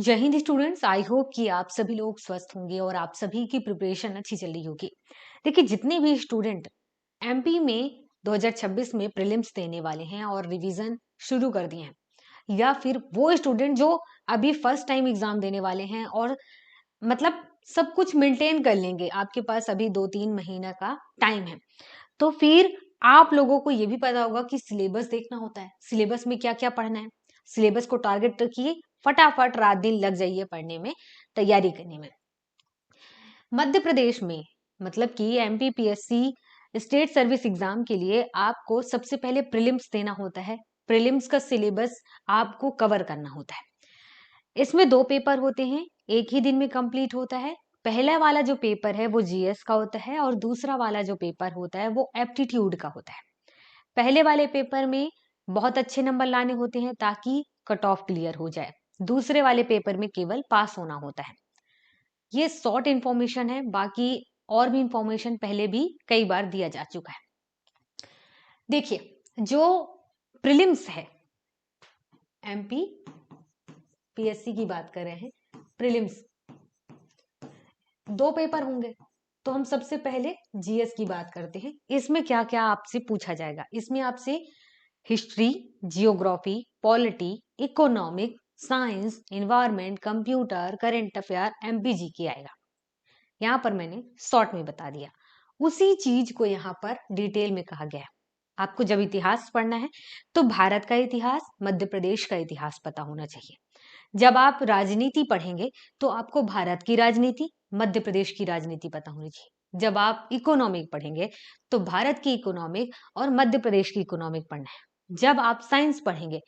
जय Hind students. I hope कि आप सभी लोग स्वस्थ होंगे और आप सभी की प्रिपरेशन अच्छी चल रही होगी। देखिए, जितने भी स्टूडेंट एमपी में 2026 में प्रीलिम्स देने वाले हैं और रिवीजन शुरू कर दिए हैं, या फिर वो स्टूडेंट जो अभी फर्स्ट टाइम एग्जाम देने वाले हैं और मतलब सब कुछ मेंटेन कर लेंगे, आपके पास अभी 2-3 महीना का टाइम है, तो फिर आप लोगों को ये भी पता होगा कि सिलेबस देखना होता है। सिलेबस में क्या क्या पढ़ना है, सिलेबस को टारगेट रखिए, फटाफट रात दिन लग जाइए पढ़ने में, तैयारी करने में। मध्य प्रदेश में मतलब कि एमपीपीएससी स्टेट सर्विस एग्जाम के लिए आपको सबसे पहले प्रीलिम्स देना होता है। प्रीलिम्स का सिलेबस आपको कवर करना होता है। इसमें 2 पेपर होते हैं, एक ही दिन में कंप्लीट होता है। पहला वाला जो पेपर है वो जीएस का होता है और दूसरा वाला जो पेपर होता है वो एप्टीट्यूड का होता है। पहले वाले पेपर में बहुत अच्छे नंबर लाने होते हैं ताकि कट ऑफ क्लियर हो जाए। दूसरे वाले पेपर में केवल पास होना होता है। ये शॉर्ट इंफॉर्मेशन है, बाकी और भी इंफॉर्मेशन पहले भी कई बार दिया जा चुका है। देखिए, जो प्रीलिम्स है, एमपी पीएससी की बात कर रहे हैं, प्रीलिम्स 2 पेपर होंगे। तो हम सबसे पहले जीएस की बात करते हैं। इसमें क्या क्या आपसे पूछा जाएगा? इसमें आपसे history, geography, polity, economic, science, environment, computer, current affair, MPG की आएगा। यहाँ पर मैंने शॉर्ट में बता दिया। उसी चीज को यहाँ पर डिटेल में कहा गया है। आपको जब इतिहास पढ़ना है तो भारत का इतिहास, मध्य प्रदेश का इतिहास पता होना चाहिए। जब आप राजनीति पढ़ेंगे तो आपको भारत की राजनीति, मध्य प्रदेश की राजनीति पता होनी चाहिए। जब आप इकोनॉमिक पढ़ेंगे तो भारत की इकोनॉमिक और मध्य प्रदेश की इकोनॉमिक पढ़ना है। जब आप साइंस पढ़ेंगे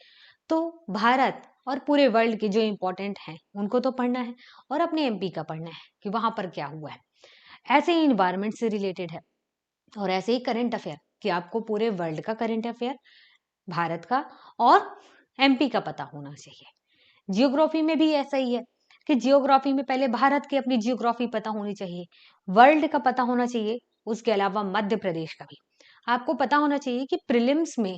तो भारत और पूरे वर्ल्ड के जो इंपॉर्टेंट हैं उनको तो पढ़ना है और अपने एमपी का पढ़ना है कि वहां पर क्या हुआ है। ऐसे ही इन्वायरमेंट से रिलेटेड है और ऐसे ही करंट अफेयर कि आपको पूरे वर्ल्ड का करंट अफेयर, भारत का और एमपी का पता होना चाहिए। जियोग्राफी में भी ऐसा ही है कि जियोग्राफी में पहले भारत की अपनी जियोग्राफी पता होनी चाहिए, वर्ल्ड का पता होना चाहिए, उसके अलावा मध्य प्रदेश का भी। आपको पता होना चाहिए कि प्रीलिम्स में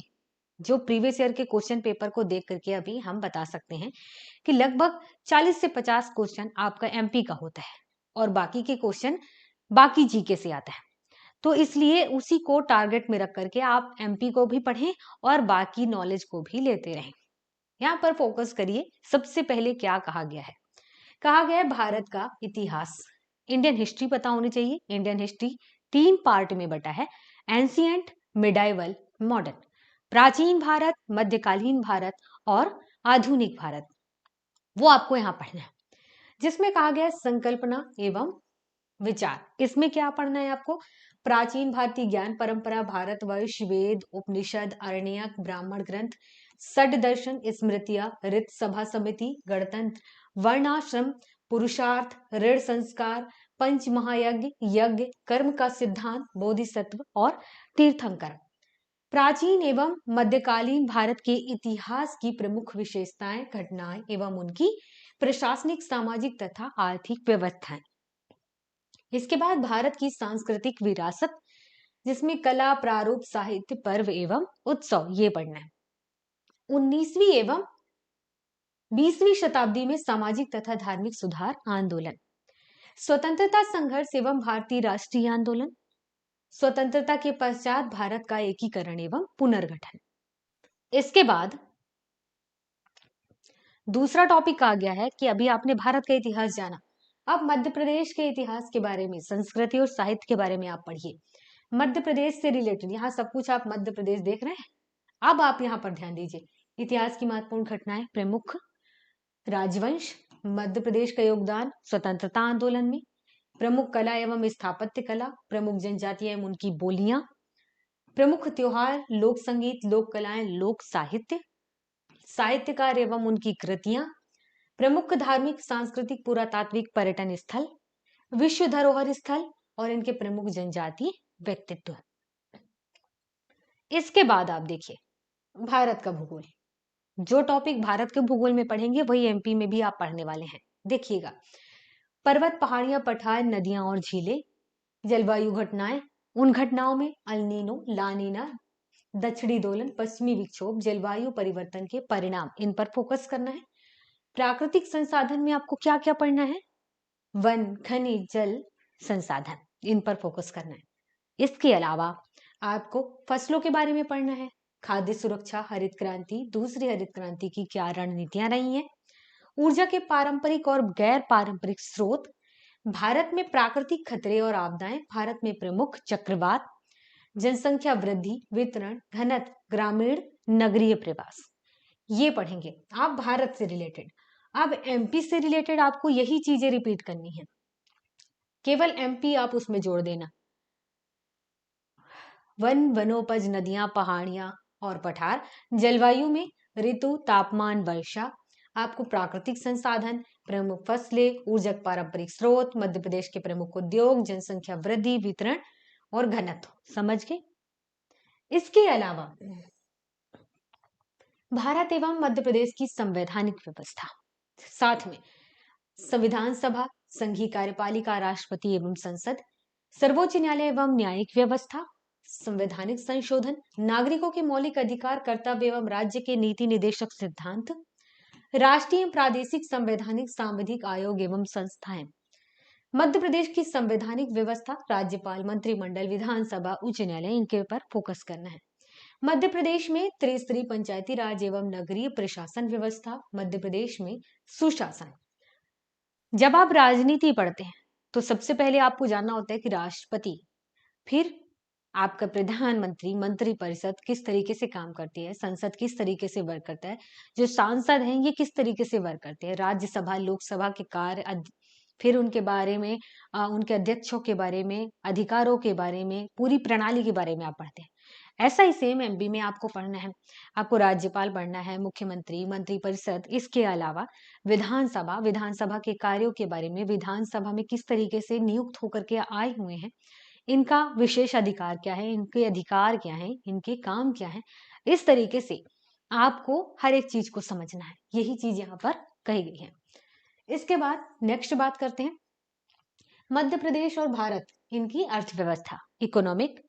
जो प्रीवियस ईयर के क्वेश्चन पेपर को देख करके अभी हम बता सकते हैं कि लगभग 40 से 50 क्वेश्चन आपका एमपी का होता है और बाकी के क्वेश्चन बाकी जीके से आता है। तो इसलिए उसी को टारगेट में रख करके आप एमपी को भी पढ़ें और बाकी नॉलेज को भी लेते रहें। यहाँ पर फोकस करिए। सबसे पहले क्या कहा गया है? कहा गया है भारत का इतिहास, इंडियन हिस्ट्री पता होनी चाहिए। इंडियन हिस्ट्री 3 पार्ट में बटा है, एंशिएंट, मिडाइवल, मॉडर्न। प्राचीन भारत, मध्यकालीन भारत और आधुनिक भारत, वो आपको यहाँ पढ़ना है। जिसमें कहा गया है संकल्पना एवं विचार। इसमें क्या पढ़ना है आपको? प्राचीन भारतीय ज्ञान परंपरा, भारतवर्ष, वेद, उपनिषद, अरण्यक, ब्राह्मण ग्रंथ, षड दर्शन, स्मृतियां, ऋत सभा समिति, गणतंत्र, वर्णाश्रम, पुरुषार्थ, ऋण संस्कार, पंच महायज्ञ, यज्ञ, कर्म का सिद्धांत, बोधिसत्व और तीर्थंकर। प्राचीन एवं मध्यकालीन भारत के इतिहास की प्रमुख विशेषताएं, घटनाएं एवं उनकी प्रशासनिक, सामाजिक तथा आर्थिक व्यवस्थाएं। इसके बाद भारत की सांस्कृतिक विरासत, जिसमें कला, प्रारूप, साहित्य, पर्व एवं उत्सव, ये पढ़ना है। 19वीं एवं 20वीं शताब्दी में सामाजिक तथा धार्मिक सुधार आंदोलन, स्वतंत्रता संघर्ष एवं भारतीय राष्ट्रीय आंदोलन, स्वतंत्रता के पश्चात भारत का एकीकरण एवं पुनर्गठन। इसके बाद दूसरा टॉपिक आ गया है कि अभी आपने भारत का इतिहास जाना, अब मध्य प्रदेश के इतिहास के बारे में, संस्कृति और साहित्य के बारे में आप पढ़िए। मध्य प्रदेश से रिलेटेड यहाँ सब कुछ आप मध्य प्रदेश देख रहे हैं। अब आप यहाँ पर ध्यान दीजिए। इतिहास की महत्वपूर्ण घटनाएं, प्रमुख राजवंश, मध्य प्रदेश का योगदान स्वतंत्रता आंदोलन में, प्रमुख कला एवं स्थापत्य कला, प्रमुख जनजातियां एवं उनकी बोलियां, प्रमुख त्योहार, लोक संगीत, लोक कलाएं, लोक साहित्य, साहित्यकार एवं उनकी कृतियां, प्रमुख धार्मिक, सांस्कृतिक, पुरातात्विक, पर्यटन स्थल, विश्व धरोहर स्थल और इनके प्रमुख जनजातीय व्यक्तित्व। इसके बाद आप देखिए भारत का भूगोल। जो टॉपिक भारत के भूगोल में पढ़ेंगे वही एमपी में भी आप पढ़ने वाले हैं। देखिएगा, पर्वत, पहाड़ियां, पठार, नदियां और झीलें, जलवायु घटनाएं, उन घटनाओं में अल्नीनो, लानीना, दक्षिणी दोलन, पश्चिमी विक्षोभ, जलवायु परिवर्तन के परिणाम, इन पर फोकस करना है। प्राकृतिक संसाधन में आपको क्या क्या पढ़ना है? वन, खनिज, जल संसाधन, इन पर फोकस करना है। इसके अलावा आपको फसलों के बारे में पढ़ना है। खाद्य सुरक्षा, हरित क्रांति, दूसरी हरित क्रांति की क्या रणनीतियां रही हैं। ऊर्जा के पारंपरिक और गैर पारंपरिक स्रोत, भारत में प्राकृतिक खतरे और आपदाएं, भारत में प्रमुख चक्रवात, जनसंख्या वृद्धि, वितरण, घनत्व, ग्रामीण नगरीय प्रवास, ये पढ़ेंगे आप भारत से रिलेटेड। अब एमपी से रिलेटेड आपको यही चीजें रिपीट करनी है, केवल एमपी आप उसमें जोड़ देना। वन, वनोपज, नदियां, पहाड़ियां और पठार, जलवायु में ऋतु, तापमान, वर्षा, आपको प्राकृतिक संसाधन, प्रमुख फसलें, ऊर्जा के पारंपरिक स्रोत, मध्य प्रदेश के प्रमुख उद्योग, जनसंख्या वृद्धि, वितरण और घनत्व, समझ गए। इसके अलावा भारत एवं मध्य प्रदेश की संवैधानिक व्यवस्था, साथ में संविधान सभा, संघीय कार्यपालिका, राष्ट्रपति एवं संसद, सर्वोच्च न्यायालय एवं न्यायिक व्यवस्था, संवैधानिक संशोधन, नागरिकों के मौलिक अधिकार, कर्तव्य एवं राज्य के नीति निदेशक सिद्धांत, राष्ट्रीय प्रादेशिक संवैधानिक सांविधिक आयोग एवं संस्थाएं, मध्य प्रदेश की संवैधानिक व्यवस्था, राज्यपाल, मंत्रिमंडल, विधानसभा, उच्च न्यायालय, इनके ऊपर फोकस करना है। मध्य प्रदेश में त्रिस्तरीय पंचायती राज एवं नगरीय प्रशासन व्यवस्था, मध्य प्रदेश में सुशासन। जब आप राजनीति पढ़ते हैं तो सबसे पहले आपको जानना होता है कि राष्ट्रपति, फिर आपका प्रधानमंत्री, मंत्रिपरिषद किस तरीके से काम करती है, संसद किस तरीके से वर्क करता है, जो सांसद हैं ये किस तरीके से वर्क करते हैं, राज्यसभा, लोकसभा के कार्य, फिर उनके बारे में, उनके अध्यक्षों के बारे में, अधिकारों के बारे में, पूरी प्रणाली के बारे में आप पढ़ते हैं। ऐसा ही सेम एमपी में आपको पढ़ना है। आपको राज्यपाल पढ़ना है, मुख्यमंत्री, मंत्रिपरिषद, इसके अलावा विधानसभा, विधानसभा के कार्यों के बारे में, विधानसभा में किस तरीके से नियुक्त होकर के आए हुए हैं, इनका विशेष अधिकार क्या है, इनके अधिकार क्या है, इनके काम क्या है, इस तरीके से आपको हर एक चीज को समझना है। यही चीज यहाँ पर कही गई है। इसके बाद नेक्स्ट बात करते हैं मध्य प्रदेश और भारत, इनकी अर्थव्यवस्था, इकोनॉमिक।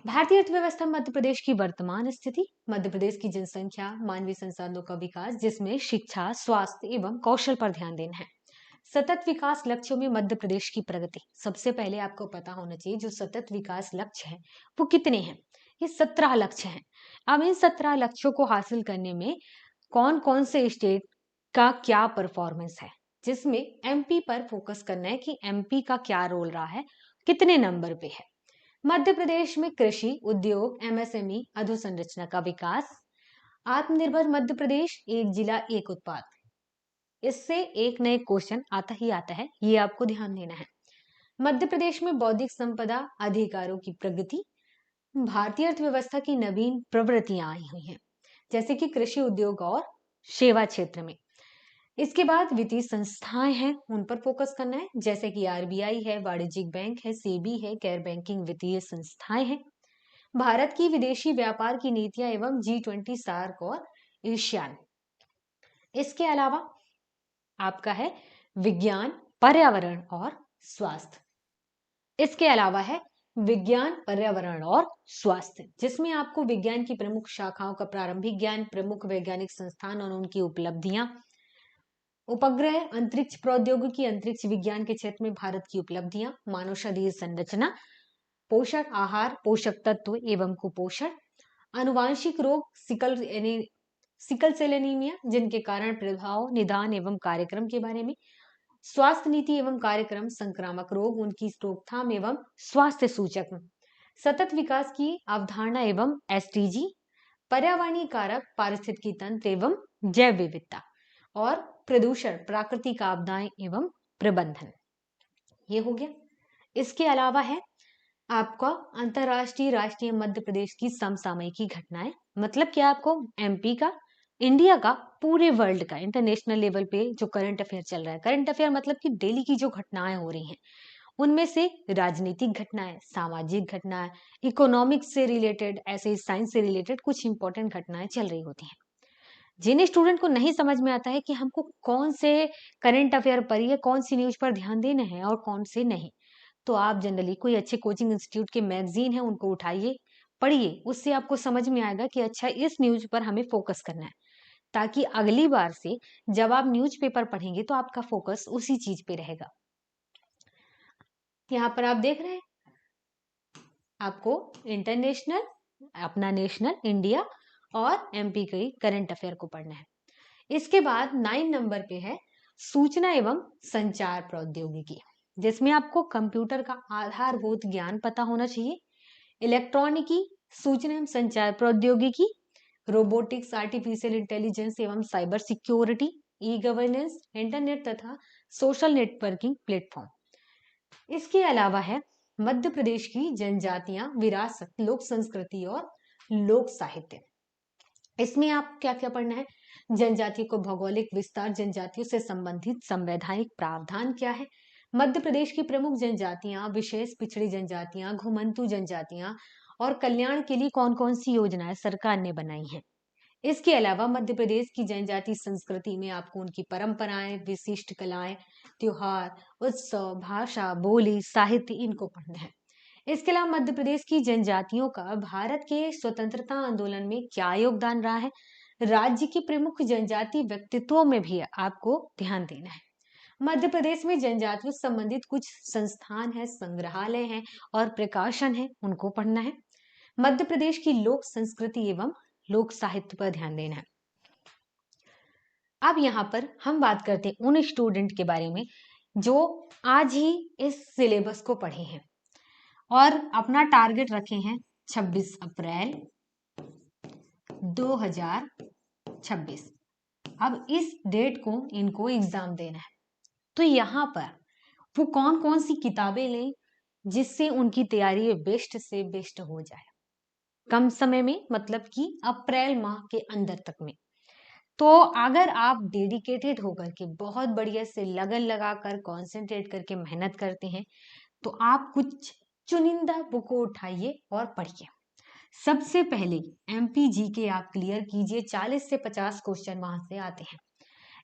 भारतीय अर्थव्यवस्था, मध्य प्रदेश की वर्तमान स्थिति, मध्य प्रदेश की जनसंख्या, मानवीय संसाधनों का विकास जिसमें शिक्षा, स्वास्थ्य एवं कौशल पर ध्यान देना है। सतत विकास लक्ष्यों में मध्य प्रदेश की प्रगति, सबसे पहले आपको पता होना चाहिए जो सतत विकास लक्ष्य है वो कितने हैं। ये 17 लक्ष्य हैं। अब इन 17 लक्ष्यों को हासिल करने में कौन कौन से स्टेट का क्या परफॉर्मेंस है, जिसमें एमपी पर फोकस करना है कि एमपी का क्या रोल रहा है, कितने नंबर पे है। मध्य प्रदेश में कृषि, उद्योग, एमएसएमई, अधोसंरचना का विकास, आत्मनिर्भर मध्य प्रदेश, एक जिला एक उत्पाद, इससे एक नए क्वेश्चन आता ही आता है, ये आपको ध्यान देना है। मध्य प्रदेश में बौद्धिक संपदा अधिकारों की प्रगति, भारतीय अर्थव्यवस्था की नवीन प्रवृत्तियां आई हुई हैं, जैसे कि कृषि, उद्योग और सेवा क्षेत्र में। इसके बाद वित्तीय संस्थाएं हैं, उन पर फोकस करना है, जैसे कि आरबीआई है, वाणिज्यिक बैंक है, सेबी है, गैर बैंकिंग वित्तीय संस्थाएं हैं। भारत की विदेशी व्यापार की नीतियां एवं G20, सार्क और एशियान। इसके अलावा आपका है विज्ञान, पर्यावरण और स्वास्थ्य। इसके अलावा है विज्ञान, पर्यावरण और स्वास्थ्य, जिसमें आपको विज्ञान की प्रमुख शाखाओं का प्रारंभिक ज्ञान, प्रमुख वैज्ञानिक संस्थान और उनकी उपलब्धियां, उपग्रह, अंतरिक्ष प्रौद्योगिकी, अंतरिक्ष विज्ञान के क्षेत्र में भारत की उपलब्धियां, मानव शरीर संरचना, पोषक आहार, पोषक तत्व एवं कुपोषण, आनुवांशिक रोग, सिकल सेल एनीमिया, जिनके कारण प्रभाव, निदान एवं कार्यक्रम के बारे में, स्वास्थ्य नीति एवं कार्यक्रम, संक्रामक रोग, उनकी रोकथाम एवं स्वास्थ्य सूचक, सतत विकास की अवधारणा एवं एसडीजी, पर्यावरणीय कारक, पारिस्थितिकी तंत्र एवं जैव विविधता और प्रदूषण, प्राकृतिक आपदाएं एवं प्रबंधन, ये हो गया। इसके अलावा है आपका अंतरराष्ट्रीय, राष्ट्रीय, मध्य प्रदेश की समसामयिकी घटनाएं, मतलब क्या आपको एमपी का, इंडिया का, पूरे वर्ल्ड का, इंटरनेशनल लेवल पे जो करंट अफेयर चल रहा है, करंट अफेयर मतलब कि डेली की जो घटनाएं हो रही हैं, उनमें से राजनीतिक घटनाएं, सामाजिक घटनाएं, इकोनॉमिक्स से रिलेटेड, ऐसे साइंस से रिलेटेड कुछ इंपॉर्टेंट घटनाएं चल रही होती हैं। जिन स्टूडेंट को नहीं समझ में आता है कि हमको कौन से करंट अफेयर पर या कौन सी न्यूज पर ध्यान देना है और कौन से नहीं, तो आप जनरली कोई अच्छे कोचिंग इंस्टीट्यूट के मैगजीन है उनको उठाइए, पढ़िए, उससे आपको समझ में आएगा कि अच्छा इस न्यूज पर हमें फोकस करना है। ताकि अगली बार से जब आप न्यूज़पेपर पढ़ेंगे तो आपका फोकस उसी चीज पे रहेगा। यहाँ पर आप देख रहे हैं, आपको इंटरनेशनल, अपना नेशनल, इंडिया और एमपी के करंट अफेयर को पढ़ना है। इसके बाद 9 नंबर पे है सूचना एवं संचार प्रौद्योगिकी, जिसमें आपको कंप्यूटर का आधारभूत ज्ञान पता होना चाहिए। इलेक्ट्रॉनिकी, सूचना एवं संचार प्रौद्योगिकी, रोबोटिक्स, आर्टिफिशियल इंटेलिजेंस एवं cyber security, e governance, internet तथा सोशल नेटवर्किंग प्लेटफॉर्म। इसके अलावा है मध्य प्रदेश की जनजातियां, विरासत, लोक संस्कृति और लोक साहित्य। इसमें आप क्या क्या पढ़ना है? जनजातियों को भौगोलिक विस्तार, जनजातियों से संबंधित संवैधानिक प्रावधान क्या है, मध्य प्रदेश की प्रमुख जनजातियां, विशेष पिछड़ी जनजातियां, घुमंतू जनजातियां और कल्याण के लिए कौन कौन सी योजनाएं सरकार ने बनाई हैं। इसके अलावा मध्य प्रदेश की जनजाति संस्कृति में आपको उनकी परंपराएं, विशिष्ट कलाएं, त्योहार, उत्सव, भाषा, बोली, साहित्य, इनको पढ़ना है। इसके अलावा मध्य प्रदेश की जनजातियों का भारत के स्वतंत्रता आंदोलन में क्या योगदान रहा है, राज्य की प्रमुख जनजाति व्यक्तित्वों में भी आपको ध्यान देना है। मध्य प्रदेश में जनजातियों से संबंधित कुछ संस्थान है, संग्रहालय हैं और प्रकाशन है, उनको पढ़ना है। मध्य प्रदेश की लोक संस्कृति एवं लोक साहित्य पर ध्यान देना है। अब यहाँ पर हम बात करते हैं उन स्टूडेंट के बारे में जो आज ही इस सिलेबस को पढ़े हैं और अपना टारगेट रखे हैं 26 अप्रैल 2026। अब इस डेट को इनको एग्जाम देना है, तो यहाँ पर वो कौन कौन सी किताबें लें जिससे उनकी तैयारी बेस्ट से बेस्ट हो जाए कम समय में, मतलब कि अप्रैल माह के अंदर तक में। तो अगर आप डेडिकेटेड होकर के बहुत बढ़िया से लगन लगाकर कंसंट्रेट करके मेहनत करते हैं तो आप कुछ चुनिंदा बुक को उठाइए और पढ़िए। सबसे पहले एमपीजी के आप क्लियर कीजिए, 40 से 50 क्वेश्चन वहां से आते हैं।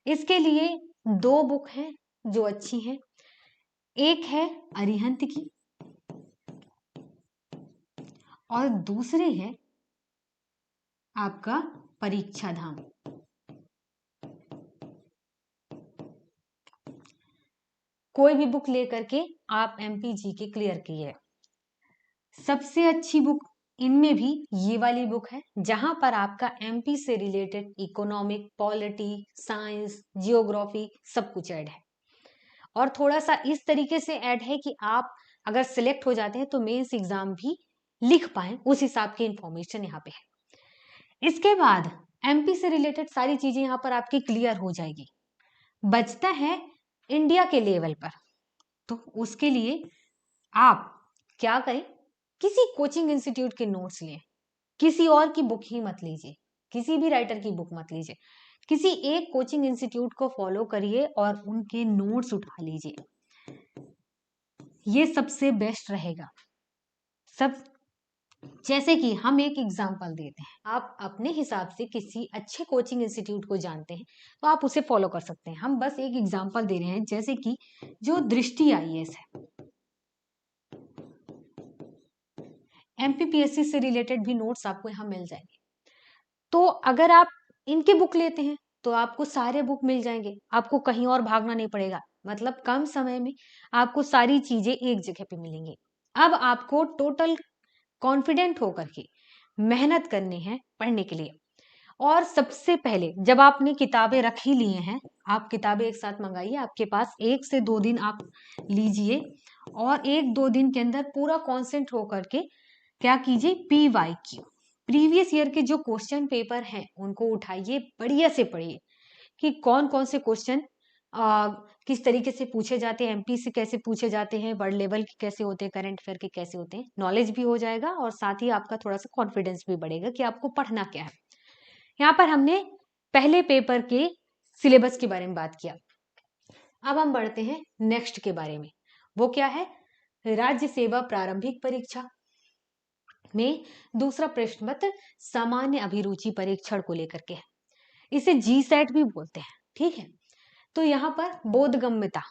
इसके लिए 2 बुक हैं जो अच्छी हैं, एक है अरिहंत की और दूसरे है आपका परीक्षा धाम। कोई भी बुक लेकर के आप एमपीजी के क्लियर कीजिए। सबसे अच्छी बुक इनमें भी ये वाली बुक है, जहां पर आपका एमपी से related economic, polity, science, geography सब कुछ ऐड है और थोड़ा सा इस तरीके से ऐड है कि आप अगर सिलेक्ट हो जाते हैं तो मेंस एग्जाम भी लिख पाए, उस हिसाब की इंफॉर्मेशन यहाँ पे है। इसके बाद एमपी से रिलेटेड सारी चीजें यहाँ पर आपकी क्लियर हो जाएगी। बचता है इंडिया के लेवल पर, तो उसके लिए आप क्या करें, किसी कोचिंग इंस्टीट्यूट के नोट्स लें, किसी और की बुक ही मत लीजिए, किसी भी राइटर की बुक मत लीजिए, किसी एक कोचिंग इंस्टीट्यूट को फॉलो करिए और उनके नोट्स उठा लीजिए, ये सबसे बेस्ट रहेगा। सब जैसे कि हम एक एग्जांपल देते हैं, आप अपने हिसाब से किसी अच्छे कोचिंग इंस्टीट्यूट को जानते हैं तो आप उसे फॉलो कर सकते हैं। हम बस एक एग्जांपल दे रहे हैं, जैसे कि जो दृष्टि आईएएस है, एमपीपीएससी से रिलेटेड भी नोट्स आपको यहाँ मिल जाएंगे। तो अगर आप इनके बुक लेते हैं तो आपको सारे बुक मिल जाएंगे, आपको कहीं और भागना नहीं पड़ेगा, मतलब कम समय में आपको सारी चीजें एक जगह पे मिलेंगी। अब आपको टोटल कॉन्फिडेंट होकर के मेहनत करनी है पढ़ने के लिए। और सबसे पहले जब आपने किताबें रख ही लिए हैं, आप किताबें एक साथ मंगाइए, आपके पास 1 से 2 दिन आप लीजिए और 1-2 दिन के अंदर पूरा कॉन्सेंट्रेट होकर के क्या कीजिए, पीवाईक्यू, प्रीवियस ईयर के जो क्वेश्चन पेपर हैं उनको उठाइए, बढ़िया से पढ़िए कि कौन कौन से क्वेश्चन किस तरीके से पूछे जाते हैं, एमपी से कैसे पूछे जाते हैं, वर्ल्ड लेवल के कैसे होते हैं, करंट अफेयर के कैसे होते हैं। नॉलेज भी हो जाएगा और साथ ही आपका थोड़ा सा कॉन्फिडेंस भी बढ़ेगा कि आपको पढ़ना क्या है। यहाँ पर हमने पहले पेपर के सिलेबस के बारे में बात किया। अब हम बढ़ते हैं नेक्स्ट के बारे में, वो क्या है, राज्य सेवा प्रारंभिक परीक्षा में दूसरा प्रश्न पत्र सामान्य अभिरुचि परीक्षण को लेकर के है, इसे जी सेट भी बोलते हैं, ठीक है। तो यहाँ पर बोधगम्यता,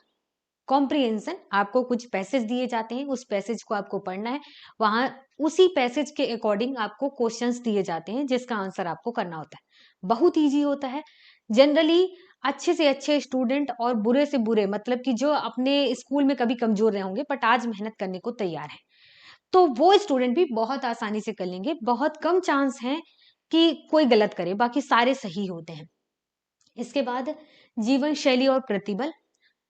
कॉम्प्रिहेंशन, आपको कुछ पैसेज दिए जाते हैं, उस पैसेज को आपको पढ़ना है, वहां उसी पैसेज के अकॉर्डिंग आपको क्वेश्चंस दिए जाते हैं जिसका आंसर आपको करना होता है। बहुत इजी होता है। जनरली अच्छे से अच्छे स्टूडेंट और बुरे से बुरे, मतलब कि जो अपने स्कूल में कभी कमजोर रहे होंगे बट आज मेहनत करने को तैयार है, तो वो स्टूडेंट भी बहुत आसानी से कर लेंगे। बहुत कम चांस है कि कोई गलत करे, बाकी सारे सही होते हैं। इसके बाद जीवन शैली और प्रतिबल,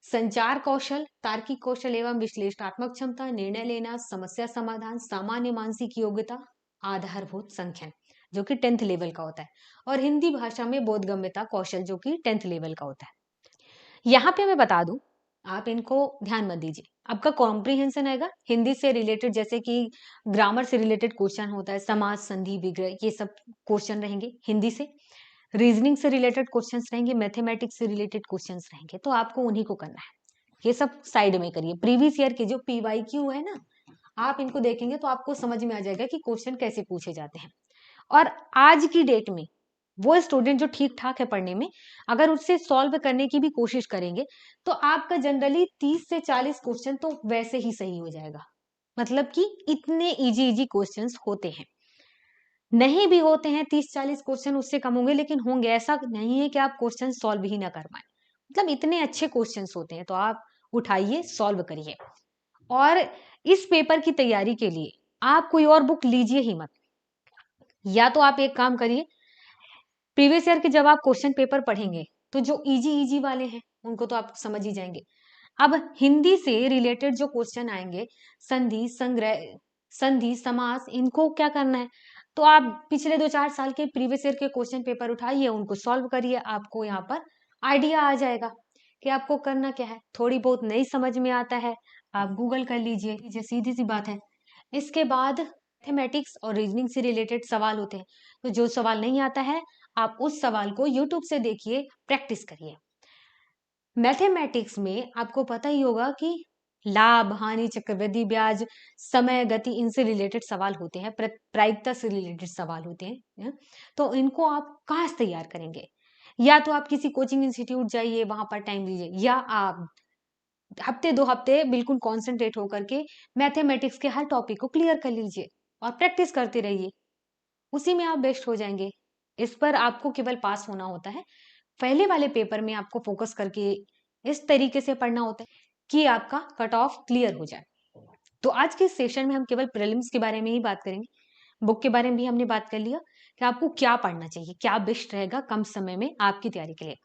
संचार कौशल, तार्किक कौशल एवं विश्लेषणात्मक क्षमता, निर्णय लेना, समस्या समाधान, सामान्य मानसिक योग्यता, आधारभूत संख्यन जो कि 10th लेवल का होता है, और हिंदी भाषा में बोधगम्यता कौशल जो कि 10th लेवल का होता है। यहाँ पे मैं बता दूं, आप इनको ध्यान मत दीजिए। आपका कॉम्प्रिहेंशन आएगा हिंदी से रिलेटेड, जैसे कि ग्रामर से रिलेटेड क्वेश्चन होता है, समास संधि विग्रह, ये सब क्वेश्चन रहेंगे हिंदी से। रीजनिंग से रिलेटेड क्वेश्चंस रहेंगे, मैथमेटिक्स से रिलेटेड क्वेश्चंस रहेंगे, तो आपको उन्हीं को करना है। ये सब साइड में करिए। प्रीवियस ईयर के जो PYQ है ना, आप इनको देखेंगे तो आपको समझ में आ जाएगा कि क्वेश्चन कैसे पूछे जाते हैं। और आज की डेट में वो स्टूडेंट जो ठीक ठाक है पढ़ने में, अगर उससे सॉल्व करने की भी कोशिश करेंगे तो आपका जनरली 30 से 40 क्वेश्चन तो वैसे ही सही हो जाएगा। मतलब कि इतने इजी इजी क्वेश्चंस होते हैं। नहीं भी होते हैं 30-40 क्वेश्चन, उससे कम होंगे, लेकिन होंगे। ऐसा नहीं है कि आप क्वेश्चन सॉल्व ही ना कर पाए। मतलब इतने अच्छे क्वेश्चंस होते हैं, तो आप उठाइए, सॉल्व करिए। और इस पेपर की तैयारी के लिए आप कोई और बुक लीजिए ही मत। या तो आप एक काम करिए, प्रीवियस ईयर के जब आप क्वेश्चन पेपर पढ़ेंगे तो जो इजी इजी वाले हैं उनको तो आप समझ ही जाएंगे। अब हिंदी से रिलेटेड जो क्वेश्चन आएंगे, संधि, संग्रह, संधि, समास, इनको क्या करना है, तो आप पिछले 2-4 साल के प्रीवियस ईयर के क्वेश्चन पेपर उठाइए, उनको सॉल्व करिए। आपको यहाँ पर आइडिया आ जाएगा कि आपको करना क्या है। थोड़ी बहुत नहीं समझ में आता है, आप गूगल कर लीजिए, ये सीधी सी बात है। इसके बाद मैथमेटिक्स और रीजनिंग से रिलेटेड सवाल होते हैं, तो जो सवाल नहीं आता है आप उस सवाल को यूट्यूब से देखिए, प्रैक्टिस करिए। मैथमेटिक्स में आपको पता ही होगा कि लाभ, हानि, चक्रवृद्धि ब्याज, समय, गति, इनसे रिलेटेड सवाल होते हैं, प्रायिकता से रिलेटेड सवाल होते हैं। तो इनको आप कहाँ से तैयार करेंगे? या तो आप किसी कोचिंग इंस्टीट्यूट जाइए, वहां पर टाइम दीजिए, या आप हफ्ते 2 हफ्ते बिल्कुल कॉन्सेंट्रेट होकर के मैथमेटिक्स के हर टॉपिक को क्लियर कर लीजिए और प्रैक्टिस करते रहिए। उसी में आप बेस्ट हो जाएंगे। इस पर आपको केवल पास होना होता है। पहले वाले पेपर में आपको फोकस करके इस तरीके से पढ़ना होता है कि आपका कट ऑफ क्लियर हो जाए। तो आज के सेशन में हम केवल प्रीलिम्स के बारे में ही बात करेंगे। बुक के बारे में भी हमने बात कर लिया कि आपको क्या पढ़ना चाहिए, क्या बेस्ट रहेगा कम समय में आपकी तैयारी के लिए।